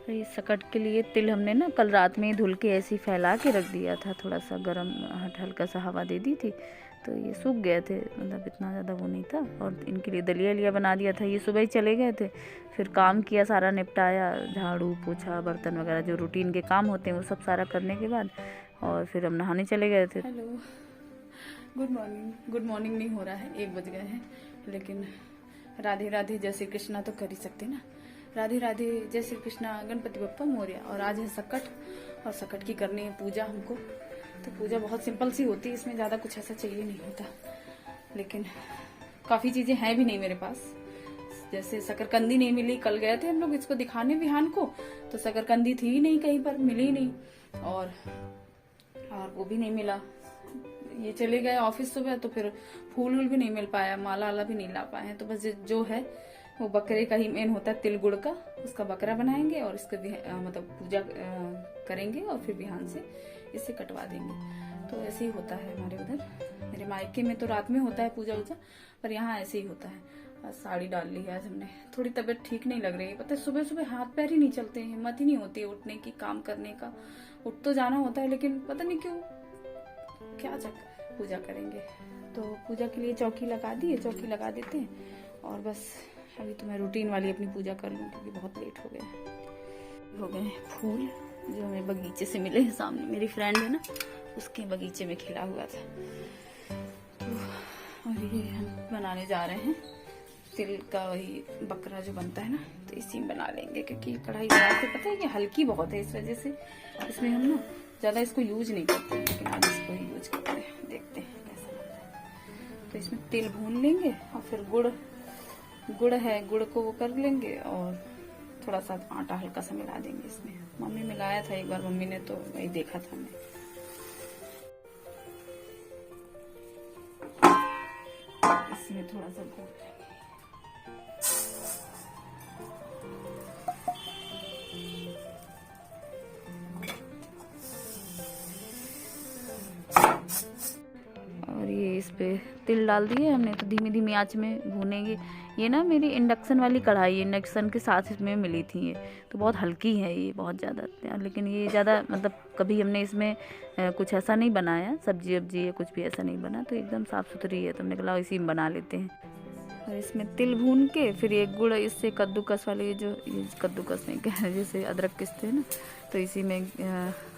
ये सकट के लिए तिल हमने ना कल रात में ही धुल के ऐसे ही फैला के रख दिया था, थोड़ा सा गर्म हल्का सा हवा दे दी थी तो ये सूख गए थे, मतलब इतना ज़्यादा वो नहीं था। और इनके लिए दलिया लिया बना दिया था। ये सुबह ही चले गए थे, फिर काम किया, सारा निपटाया, झाड़ू पोछा बर्तन वगैरह जो रूटीन के काम होते हैं वो सब सारा करने के बाद और फिर हम नहाने चले गए थे। Hello, good morning. Good morning नहीं हो रहा है, 1 बज गए हैं, लेकिन राधे राधे जय श्री कृष्णा तो कर ही सकते ना। राधे राधे जय श्री कृष्णा, गणपति बप्पा मोरया। और आज है सकट, और सकट की करनी है पूजा हमको। तो पूजा बहुत सिंपल सी होती है, इसमें ज़्यादा कुछ ऐसा चाहिए नहीं होता, लेकिन काफ़ी चीज़ें हैं भी नहीं मेरे पास। जैसे शकरकंदी नहीं मिली, कल गए थे हम लोग इसको दिखाने विहान को, तो शकरकंदी थी ही नहीं, कहीं पर मिली नहीं, और वो भी नहीं मिला। ये चले गए ऑफिस सुबह, तो फिर फूल भी नहीं मिल पाया, माला वाला भी नहीं ला पाए। तो बस जो है वो बकरे का ही मेन होता है, तिल गुड़ का, उसका बकरा बनाएंगे और इसका मतलब पूजा करेंगे और फिर बिहान से इसे कटवा देंगे। तो ऐसे ही होता है हमारे उधर। मेरे मायके में तो रात में होता है पूजा वूजा, पर यहाँ ऐसे ही होता है। बस साड़ी डाल ली है आज हमने। थोड़ी तबीयत ठीक नहीं लग रही है, पता है सुबह सुबह हाथ पैर ही नहीं चलते, हिम्मत ही नहीं होती है उठने की, काम करने का। उठ तो जाना होता है, लेकिन पता नहीं क्यों, क्या पूजा करेंगे। तो पूजा के लिए चौकी लगा दी है, चौकी लगा देते हैं। और बस अभी तो मैं रूटीन वाली अपनी पूजा कर लूँ, क्योंकि बहुत लेट हो गए फूल जो हमें बगीचे से मिले हैं। सामने मेरी फ्रेंड है ना, उसके बगीचे में खिला हुआ था। तो और ये हम बनाने जा रहे हैं तिल का, वही बकरा जो बनता है ना, तो इसी में बना लेंगे। क्योंकि कढ़ाई बना के पता है ये हल्की बहुत है, इस वजह से इसमें हम ना ज़्यादा इसको यूज नहीं करते हैं, लेकिन आज इसको ही यूज करते हैं। देखते हैं कैसा बनता है। तो इसमें तिल भून लेंगे और फिर गुड़ है, गुड़ को वो कर लेंगे और थोड़ा सा आटा हल्का सा मिला देंगे इसमें। मम्मी मिलाया था एक बार मम्मी ने, तो वही देखा था मैं। इसमें थोड़ा सा भून लेंगे। और ये इस पे तिल डाल दिए हमने, तो धीमी धीमी आंच में भूनेंगे। ये ना मेरी इंडक्शन वाली कढ़ाई है, इंडक्शन के साथ इसमें मिली थी ये, तो बहुत हल्की है ये, बहुत ज़्यादा। लेकिन ये ज़्यादा मतलब कभी हमने इसमें कुछ ऐसा नहीं बनाया, सब्जी वब्जी या कुछ भी ऐसा नहीं बना, तो एकदम साफ़ सुथरी है। तो हमने कहा इसी में बना लेते हैं। और इसमें तिल भून के फिर ये गुड़, इससे कद्दूकस वाले जो, ये कद्दूकस नहीं कह रहे, जैसे अदरक घिसते हैं ना, तो इसी में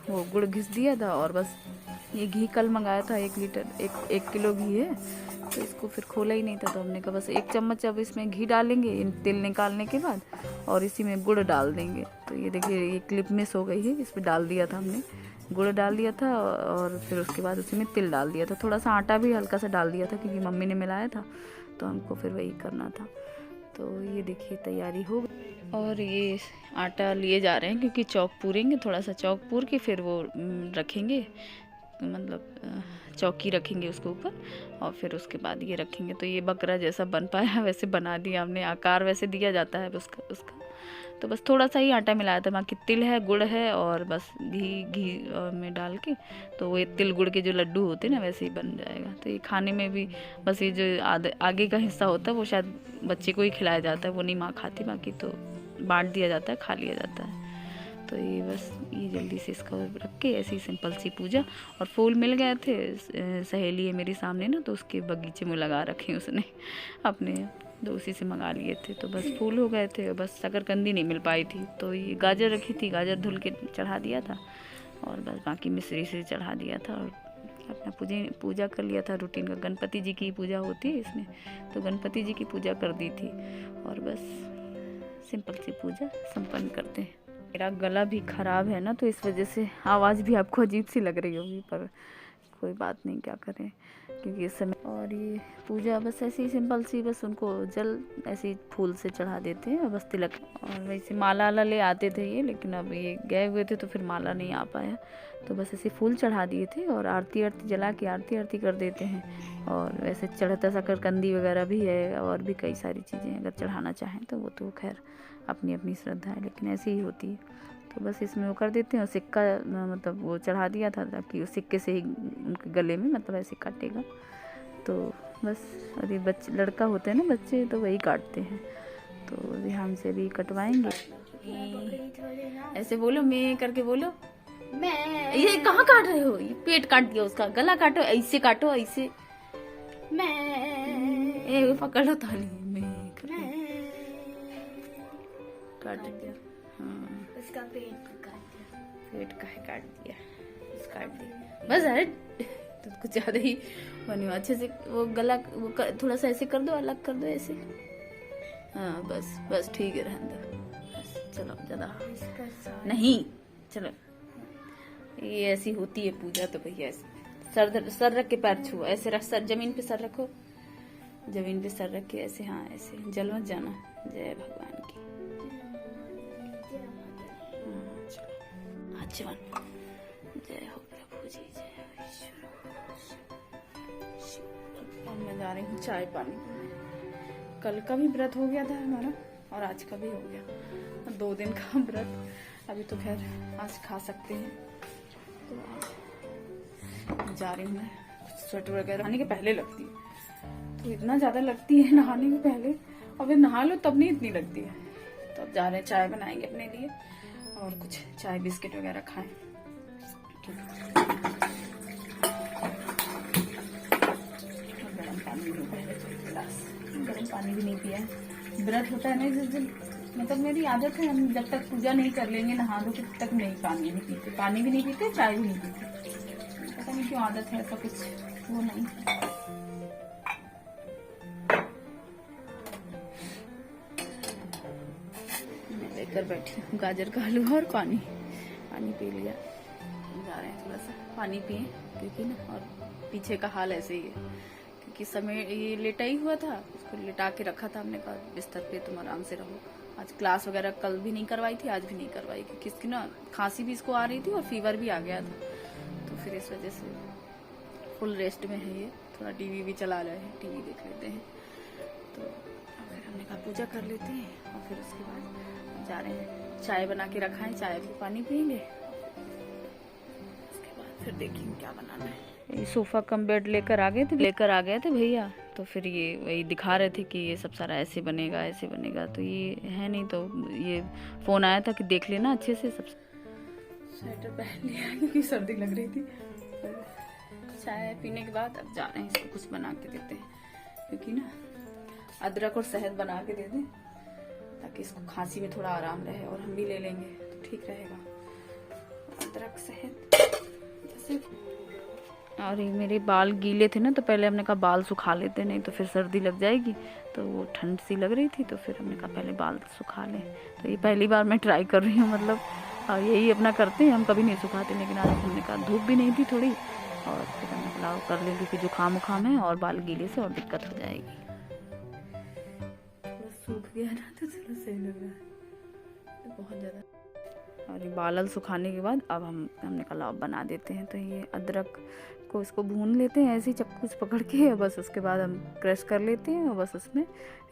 वो गुड़ घिस दिया था। और बस ये घी कल मंगाया था 1 लीटर, 1 किलो घी है, तो इसको फिर खोला ही नहीं था, तो हमने कहा बस 1 चम्मच अब इसमें घी डालेंगे इन तिल निकालने के बाद, और इसी में गुड़ डाल देंगे। तो ये देखिए ये क्लिप मिस हो गई है, इस पर डाल दिया था हमने, गुड़ डाल दिया था और फिर उसके बाद उसी में तिल डाल दिया था। थोड़ा सा आटा भी हल्का सा डाल दिया था, क्योंकि मम्मी ने मिलाया था, तो हमको फिर वही करना था। तो ये देखिए तैयारी हो गई। और ये आटा लिए जा रहे हैं, क्योंकि चौक पूरेंगे, थोड़ा सा चौक पूर के फिर वो रखेंगे, मतलब चौकी रखेंगे उसके ऊपर, और फिर उसके बाद ये रखेंगे। तो ये बकरा जैसा बन पाया वैसे बना दिया हमने, आकार वैसे दिया जाता है उसका। तो बस थोड़ा सा ही आटा मिलाया था, बाकी तिल है, गुड़ है, और बस घी में डाल के, तो वो तिल गुड़ के जो लड्डू होते हैं ना, वैसे ही बन जाएगा। तो ये खाने में भी बस ये जो आगे का हिस्सा होता है वो शायद बच्चे को ही खिलाया जाता है, वो नहीं माँ खाती, बाकी तो बांट दिया जाता है, खा लिया जाता है। तो ये बस ये जल्दी से इसको रख के ऐसी सिंपल सी पूजा। और फूल मिल गए थे, सहेली है मेरी सामने ना, तो उसके बगीचे में लगा रखे उसने अपने, तो उसी से मंगा लिए थे। तो बस फूल हो गए थे, बस शकरकंदी नहीं मिल पाई थी, तो ये गाजर रखी थी, गाजर धुल के चढ़ा दिया था, और बस बाकी मिश्री से चढ़ा दिया था, और अपना पूजा कर लिया था रूटीन का। गणपति जी की पूजा होती है इसमें, तो गणपति जी की पूजा कर दी थी, और बस सिंपल सी पूजा संपन्न करते हैं। मेरा गला भी ख़राब है ना, तो इस वजह से आवाज़ भी आपको अजीब सी लग रही होगी, पर कोई बात नहीं, क्या करें, क्योंकि इस समय। और ये पूजा बस ऐसी सिंपल सी, बस उनको जल ऐसे ही फूल से चढ़ा देते हैं, और बस तिलक। और वैसे माला वाला ले आते थे ये, लेकिन अब ये गए हुए थे, तो फिर माला नहीं आ पाया, तो बस ऐसे फूल चढ़ा दिए थे। और आरती जला के आरती कर देते हैं। और वैसे चढ़ता शकरकंदी वगैरह भी है, और भी कई सारी चीज़ें अगर चढ़ाना चाहें तो, वो तो खैर अपनी अपनी श्रद्धा है, लेकिन ऐसी ही होती है। तो बस इसमें वो कर देते हैं, और सिक्का मतलब वो चढ़ा दिया था, ताकि उस सिक्के से ही उनके गले में मतलब ऐसे काटेगा। तो बस, और ये बच्चे लड़का होते हैं ना बच्चे, तो वही काटते हैं, तो ध्यान से भी कटवाएंगे। ऐसे बोलो, मैं करके बोलो। मैं। ये कहाँ काट रहे हो? ये पेट काट दिया उसका, गला काटो, ऐसे काटो, ऐसे। मैं। ए पकड़ो थाली में, काट दिया। हाँ, उसका पेट काट दिया। पेट काट दिया, काट दिया बस। अरे तो कुछ ज्यादा ही बनी हो। अच्छे से वो गला थोड़ा सा ऐसे कर दो, अलग कर दो ऐसे। हाँ बस बस, ठीक है, रहने दो बस। चलो ज्यादा नहीं, चलो। ये ऐसी होती है पूजा तो भैया। ऐसे सर रख के पैर छुओ, ऐसे रख, सर जमीन पे सर रखो, जमीन पे सर रख के ऐसे। हाँ ऐसे, जल मत जाना। जय भगवान की। हाँ चलो, आचमन। जय हो प्रभु जी, जय हो ईश्वर। अब मैं जा रही हूँ चाय पानी। कल का भी व्रत हो गया था हमारा और आज का भी हो गया, 2 दिन का व्रत। अभी तो खैर आज खा सकते हैं। तो जा रही हूँ मैं। स्वेटर वगैरह नहाने के पहले लगती है, तो इतना ज्यादा लगती है नहाने के पहले, और फिर नहा लो तब नहीं इतनी लगती है। तो अब जा रहे हैं, चाय बनाएंगे अपने लिए और कुछ चाय बिस्किट वगैरह खाएं। गर्म पानी लो पहले, गिलास गर्म पानी भी नहीं पिया। व्रत होता है ना जिस दिन, मतलब मेरी आदत है, हम जब तक पूजा नहीं कर लेंगे, नहा दो, तब तक नहीं पानी नहीं पीते, पानी भी नहीं पीते, चाय भी नहीं पीते। पता नहीं क्यों आदत है, ऐसा कुछ वो नहीं। मैं लेकर बैठी हूँ गाजर का हलवा और पानी पी लिया। जा रहे हैं थोड़ा सा पानी पिए, क्योंकि ना, और पीछे का हाल ऐसे ही है, क्योंकि समय ये लेटा ही हुआ था, उसको लिटा के रखा था। हमने कहा बिस्तर पे तुम आराम से रहो। आज क्लास वगैरह कल भी नहीं करवाई थी, आज भी नहीं करवाई, क्योंकि इसकी ना खांसी भी इसको आ रही थी और फीवर भी आ गया था। तो फिर इस वजह से फुल रेस्ट में है ये। थोड़ा टीवी भी चला रहे हैं, टीवी देख लेते हैं। तो फिर हमने कहा पूजा कर लेते हैं और फिर उसके बाद जा रहे हैं। चाय बना के रखा है, चाय भी पानी पियेंगे, उसके बाद फिर देखेंगे क्या बनाना है। ये सोफा कम बेड लेकर आ गए थे भैया। तो फिर ये वही दिखा रहे थे कि ये सब सारा ऐसे बनेगा, ऐसे बनेगा। तो ये है नहीं, तो ये फोन आया था कि देख लेना अच्छे से सब। स्वेटर पहन लिया क्योंकि सर्दी लग रही थी। चाय पीने के बाद अब जा रहे हैं, इसको कुछ बना के देते हैं, क्योंकि ना अदरक और शहद बना के दे दें ताकि इसको खांसी में थोड़ा आराम रहे, और हम भी ले लेंगे तो ठीक रहेगा। अदरक शहद जैसे। और ये मेरे बाल गीले थे ना, तो पहले हमने कहा बाल सुखा लेते, नहीं तो फिर सर्दी लग जाएगी। तो वो ठंड सी लग रही थी, तो फिर हमने कहा पहले बाल सुखा लें। तो ये पहली बार मैं ट्राई कर रही हूँ, मतलब यही अपना करते हैं, हम कभी नहीं सुखाते। लेकिन आज हमने कहा धूप भी नहीं थी थोड़ी, और फिर हमने कहा कर लें, क्योंकि जुकाम उखाम है और बाल गीले से और दिक्कत हो जाएगी। थोड़ा सूख गया ना तो थोड़ा सही लग रहा है, बहुत ज़्यादा। और ये बाल सुखाने के बाद अब हमने कहा अब बना देते हैं। तो ये अदरक को इसको भून लेते हैं ऐसे चक्कू से पकड़ के, बस उसके बाद हम क्रश कर लेते हैं, और बस उसमें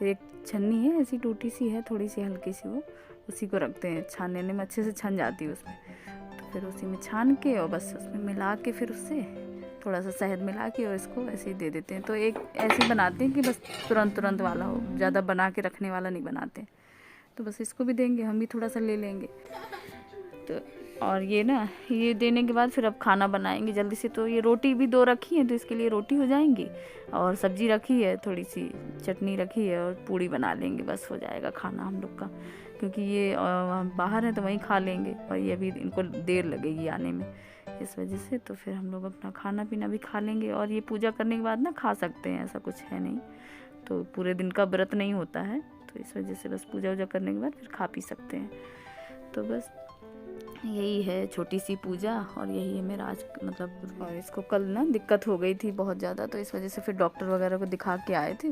एक छन्नी है ऐसी टूटी सी है, थोड़ी सी हल्की सी, वो उसी को रखते हैं। छानने में अच्छे से छन जाती है उसमें, तो फिर उसी में छान के और बस उसमें मिला के, फिर उससे थोड़ा सा शहद मिला के और इसको ऐसे ही दे देते हैं। तो एक ऐसे बनाते हैं कि बस तुरंत वाला हो, ज़्यादा बना के रखने वाला नहीं बनाते। तो बस इसको भी देंगे, हम भी थोड़ा सा ले लेंगे। तो और ये ना, ये देने के बाद फिर अब खाना बनाएंगे जल्दी से। तो ये रोटी भी 2 रखी है, तो इसके लिए रोटी हो जाएंगी, और सब्जी रखी है, थोड़ी सी चटनी रखी है, और पूड़ी बना लेंगे, बस हो जाएगा खाना हम लोग का। क्योंकि ये बाहर है तो वहीं खा लेंगे, और ये अभी इनको देर लगेगी आने में, इस वजह से। तो फिर हम लोग अपना खाना पीना भी खा लेंगे, और ये पूजा करने के बाद ना खा सकते हैं, ऐसा कुछ है नहीं। तो पूरे दिन का व्रत नहीं होता है, तो इस वजह से बस पूजा वूजा करने के बाद फिर खा पी सकते हैं। तो बस यही है छोटी सी पूजा, और यही है मेरा आज, मतलब। और इसको कल ना दिक्कत हो गई थी बहुत ज़्यादा, तो इस वजह से फिर डॉक्टर वगैरह को दिखा के आए थे।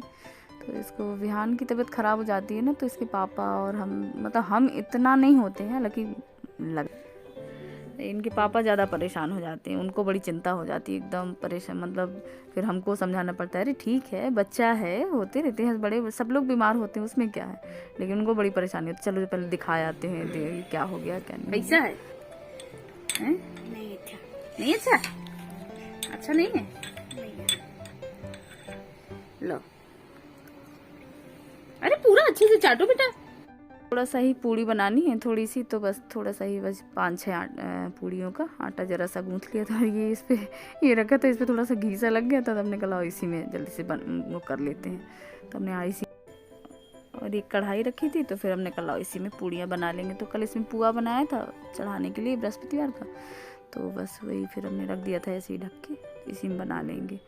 तो इसको विहान की तबीयत ख़राब हो जाती है ना, तो इसके पापा और हम, मतलब हम इतना नहीं होते हैं, हालांकि इनके पापा ज़्यादा परेशान हो जाते हैं, उनको बड़ी चिंता हो जाती है, एकदम परेशान। मतलब फिर हमको समझाना पड़ता है, अरे ठीक है, बच्चा है, होते रहते हैं, बड़े सब लोग बीमार होते हैं, उसमें क्या है। लेकिन उनको बड़ी परेशानी होती है, चलो पहले दिखा आते हैं, क्या हो गया क्या नहीं। कैसा है? नहीं अच्छा, अच्छा नहीं है। लो, अरे पूरा अच्छे से चाटो बेटा। थोड़ा सा ही पूड़ी बनानी है थोड़ी सी, तो बस थोड़ा सा ही, बस 5-6 पूड़ियों का आटा जरा सा गूँथ लिया था। ये इस पे ये रखा था, इस पे थोड़ा सा घी सा लग गया था, तो हमने कहा इसी में जल्दी से वो कर लेते हैं। तो हमने इसी, और एक कढ़ाई रखी थी, तो फिर हमने कहा इसी में पूड़ियाँ बना लेंगे। तो कल इसमें पुआ बनाया था चढ़ाने के लिए बृहस्पतिवार का, तो बस वही फिर हमने रख दिया था ऐसे ही ढक के, इसी में बना लेंगे।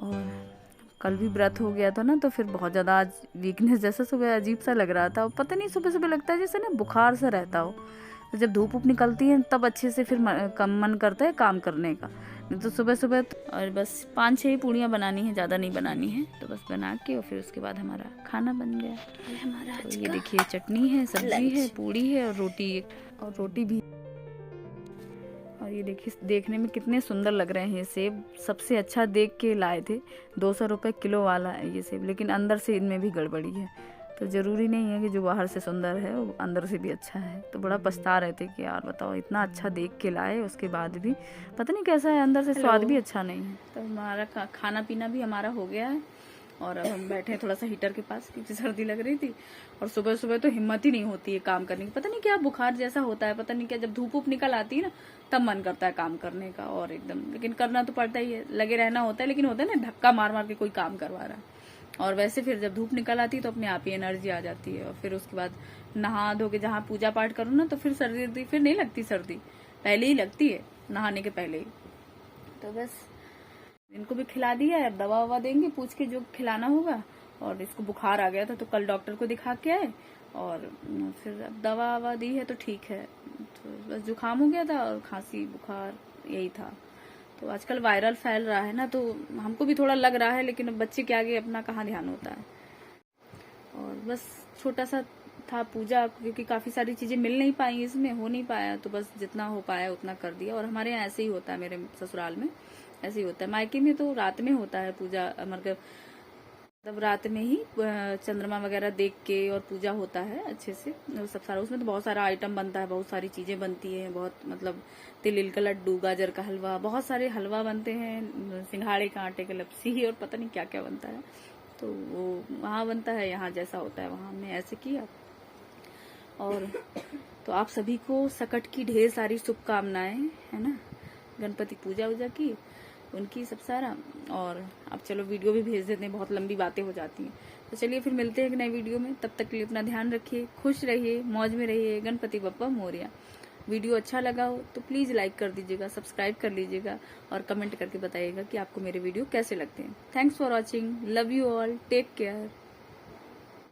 और कल भी व्रत हो गया था ना, तो फिर बहुत ज़्यादा आज वीकनेस जैसा सुबह अजीब सा लग रहा था। पता नहीं सुबह सुबह लगता है जैसे ना बुखार सा रहता हो। तो जब धूप उप निकलती है तब अच्छे से फिर कम मन करता है काम करने का, नहीं तो सुबह सुबह और बस 5-6 पूड़ियाँ बनानी है, ज़्यादा नहीं बनानी है। तो बस बना के और फिर उसके बाद हमारा खाना बन गया। हमारा तो ये देखिए चटनी है, सब्जी है, पूड़ी है और रोटी भी। और ये देखिए देखने में कितने सुंदर लग रहे हैं ये सेब। सबसे अच्छा देख के लाए थे, 200 रुपये किलो वाला है ये सेब, लेकिन अंदर से इनमें भी गड़बड़ी है। तो ज़रूरी नहीं है कि जो बाहर से सुंदर है वो अंदर से भी अच्छा है। तो बड़ा पछता रहे थे कि यार बताओ इतना अच्छा देख के लाए, उसके बाद भी पता नहीं कैसा है, अंदर से स्वाद भी अच्छा नहीं है। तो हमारा खाना पीना भी हमारा हो गया है, और अब हम बैठे हैं थोड़ा सा हीटर के पास, क्योंकि सर्दी लग रही थी। और सुबह सुबह तो हिम्मत ही नहीं होती है काम करने की, पता नहीं क्या बुखार जैसा होता है, पता नहीं क्या, जब धूप निकल आती है ना तब मन करता है काम करने का, और एकदम, लेकिन करना तो पड़ता ही है, लगे रहना होता है। लेकिन होता है ना धक्का मार मार के कोई काम करवा रहा है। और वैसे फिर जब धूप निकल आती है तो अपने आप ही एनर्जी आ जाती है। और फिर उसके बाद नहा धो के जहाँ पूजा पाठ करूँ ना, तो फिर सर्दी फिर नहीं लगती, सर्दी पहले ही लगती है, नहाने के पहले ही। तो बस इनको भी खिला दिया है, अब दवा ववा देंगे पूछ के जो खिलाना होगा। और इसको बुखार आ गया था तो कल डॉक्टर को दिखा के आए, और फिर अब दवा ववा दी है तो ठीक है। तो बस जुकाम हो गया था और खांसी बुखार यही था। तो आजकल वायरल फैल रहा है ना, तो हमको भी थोड़ा लग रहा है, लेकिन अब बच्चे के आगे अपना कहाँ ध्यान होता है। और बस छोटा सा था पूजा, क्योंकि काफ़ी सारी चीज़ें मिल नहीं पाई, इसमें हो नहीं पाया, तो बस जितना हो पाया उतना कर दिया। और हमारे यहाँ ऐसे ही होता है, मेरे ससुराल में ऐसे ही होता है। मायके में तो रात में होता है पूजा, मतलब रात में ही चंद्रमा वगैरह देख के और पूजा होता है अच्छे से, सब सारा। उसमें तो बहुत सारा आइटम बनता है, बहुत सारी चीजें बनती है, बहुत मतलब तिल का लड्डू, गाजर का हलवा, बहुत सारे हलवा बनते हैं, सिंघाड़े का आटे का लपसी, और पता नहीं क्या क्या बनता है। तो वो वहाँ बनता है, यहाँ जैसा होता है वहाँ हमने ऐसे किया। और तो आप सभी को सकट की ढेर सारी शुभकामनाएं, है ना। गणपति पूजा वूजा की उनकी सब सारा। और अब चलो वीडियो भी भेज देते हैं, बहुत लंबी बातें हो जाती हैं। तो चलिए फिर मिलते हैं एक नए वीडियो में, तब तक के लिए अपना ध्यान रखिए, खुश रहिए, मौज में रहिए। गणपति बप्पा मोरया। वीडियो अच्छा लगा हो तो प्लीज़ लाइक कर दीजिएगा, सब्सक्राइब कर लीजिएगा, और कमेंट करके बताइएगा कि आपको मेरे वीडियो कैसे लगते हैं। Thanks for watching, love you all, take care.